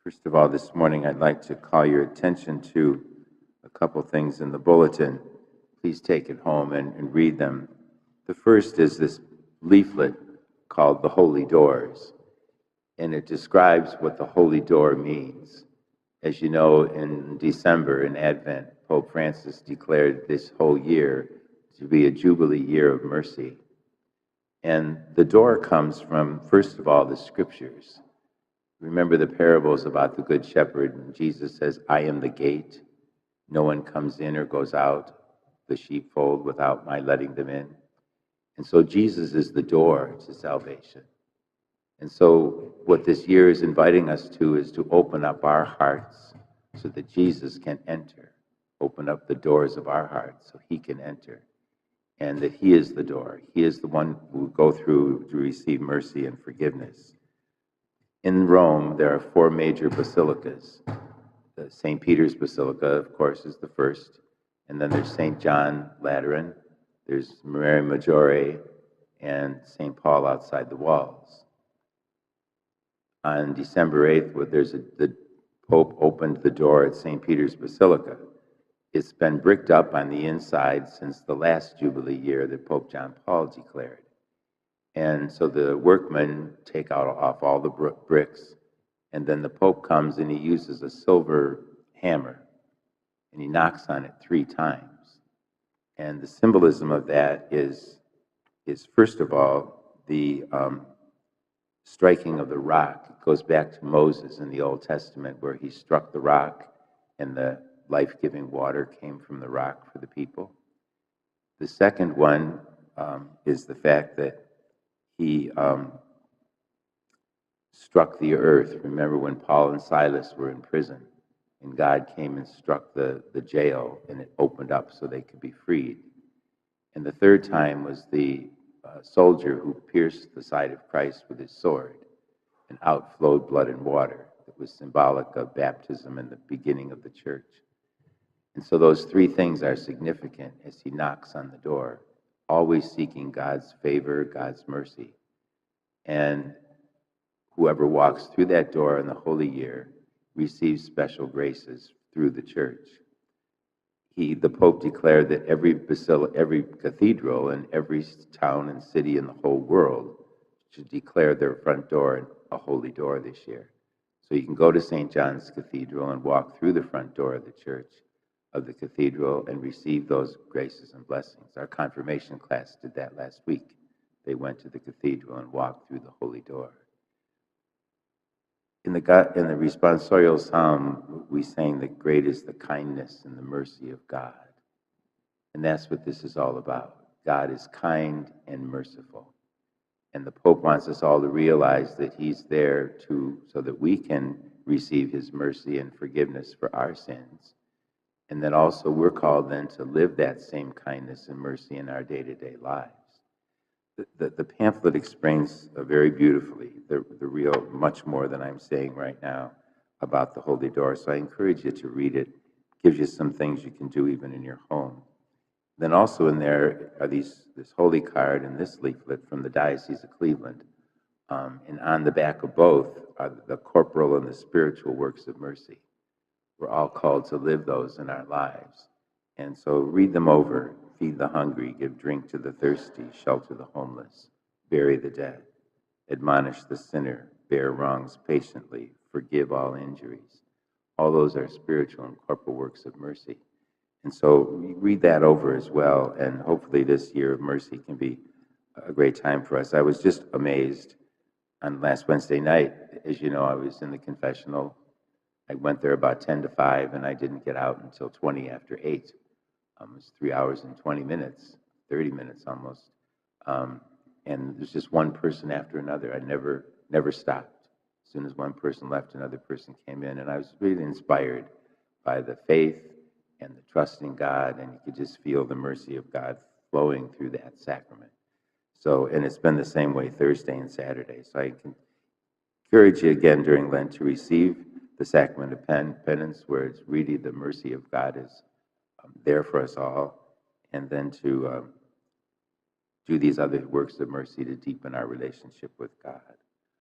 First of all, this morning I'd like to call your attention to a couple things in the bulletin. Please take it home and read them. The first is this leaflet called The Holy Doors, and it describes what the Holy Door means. As you know, in December, in Advent, Pope Francis declared this whole year to be a Jubilee year of mercy. And the door comes from, first of all, the Scriptures. Remember the parables about the Good Shepherd, and Jesus says, I am the gate. No one comes in or goes out the sheepfold without my letting them in. And so Jesus is the door to salvation. And so what this year is inviting us to is to open up our hearts so that Jesus can enter. Open up the doors of our hearts so he can enter. And that he is the door. He is the one who will go through to receive mercy and forgiveness. In Rome, there are 4 major basilicas. The St. Peter's Basilica, of course, is the first. And then there's St. John Lateran, there's Mary Maggiore, and St. Paul outside the walls. On December 8th, the Pope opened the door at St. Peter's Basilica. It's been bricked up on the inside since the last Jubilee year that Pope John Paul declared. And so the workmen take off all the bricks, and then the Pope comes and he uses a silver hammer, and he knocks on it 3 times. And the symbolism of that is first of all, the striking of the rock. It goes back to Moses in the Old Testament, where he struck the rock, and the life-giving water came from the rock for the people. The second one is the fact that he struck the earth. Remember when Paul and Silas were in prison, and God came and struck the jail, and it opened up so they could be freed. And the third time was the soldier who pierced the side of Christ with his sword, and out flowed blood and water. It was symbolic of baptism and the beginning of the church. And so those 3 things are significant as he knocks on the door, always seeking God's favor, God's mercy. And whoever walks through that door in the Holy Year receives special graces through the church. The Pope declared that every cathedral in every town and city in the whole world should declare their front door a holy door this year. So you can go to St. John's Cathedral and walk through the front door of the church, of the cathedral, and receive those graces and blessings. Our confirmation class did that last week. They went to the cathedral and walked through the holy door. In the responsorial psalm, we sang that great is the kindness and the mercy of God. And that's what this is all about. God is kind and merciful. And the Pope wants us all to realize that he's there so that we can receive his mercy and forgiveness for our sins. And then also we're called then to live that same kindness and mercy in our day-to-day lives. The pamphlet explains very beautifully the real, much more than I'm saying right now about the Holy Door. So I encourage you to read it. It gives you some things you can do even in your home. Then also in there are this holy card and this leaflet from the Diocese of Cleveland. And on the back of both are the corporal and the spiritual works of mercy. We're all called to live those in our lives. And so read them over. Feed the hungry, give drink to the thirsty, shelter the homeless, bury the dead, admonish the sinner, bear wrongs patiently, forgive all injuries. All those are spiritual and corporal works of mercy. And so read that over as well, and hopefully this year of mercy can be a great time for us. I was just amazed on last Wednesday night. As you know, I was in the confessional. I went there about 10 to 5, and I didn't get out until 20 after 8. It was 3 hours and 20 minutes, 30 minutes almost. And there's just one person after another. I never stopped. As soon as one person left, another person came in. And I was really inspired by the faith and the trust in God. And you could just feel the mercy of God flowing through that sacrament. So, and it's been the same way Thursday and Saturday. So I can encourage you again during Lent to receive the sacrament of penance, where it's really the mercy of God is there for us all, and then to do these other works of mercy to deepen our relationship with God.